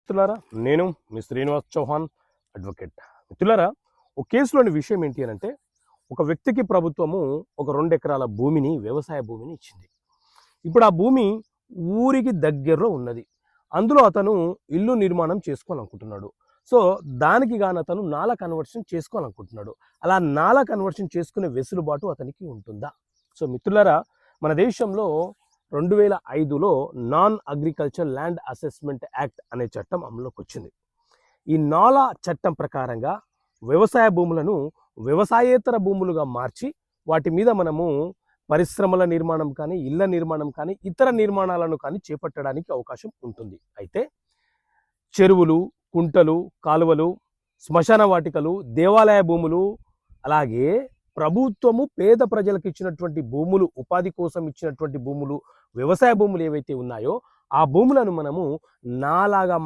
మిత్రులారా, నేను మీ శ్రీనివాస్ చౌహాన్ అడ్వకేట్. మిత్రులారా, ఒక కేసులోని విషయం ఏంటి అని అంటే, ఒక వ్యక్తికి ప్రభుత్వము ఒక 2 ఎకరాల భూమిని, వ్యవసాయ భూమిని ఇచ్చింది. ఇప్పుడు ఆ భూమి ఊరికి దగ్గరలో ఉన్నది. అందులో అతను ఇల్లు నిర్మాణం చేసుకోవాలనుకుంటున్నాడు. సో దానికి గాను అతను నాలా కన్వర్షన్ చేసుకోవాలనుకుంటున్నాడు. అలా నాలా కన్వర్షన్ చేసుకునే వెసులుబాటు అతనికి ఉంటుందా? సో మిత్రులారా, మన దేశంలో 2005లో non agriculture land assessment act అనే చట్టం అమలులోకి వచ్చింది. ఈ నాలా చట్టం ప్రకారంగా వ్యవసాయ భూములను వ్యవసాయేతర భూములుగా మార్చి వాటి మీద మనము పరిశ్రమల నిర్మాణం కానీ, ఇళ్ల నిర్మాణం కానీ, ఇతర నిర్మాణాలను కానీ చేపట్టడానికి అవకాశం ఉంటుంది. అయితే చెరువులు, కుంటలు, కాలువలు, శ్మశాన వాటికలు, దేవాలయ భూములు, అలాగే ప్రభుత్వము పేద ప్రజలకు ఇచ్చినటువంటి భూములు, ఉపాధి కోసం ఇచ్చినటువంటి భూములు, వ్యవసాయ భూములు ఏవైతే ఉన్నాయో ఆ భూములను మనము నాలాగా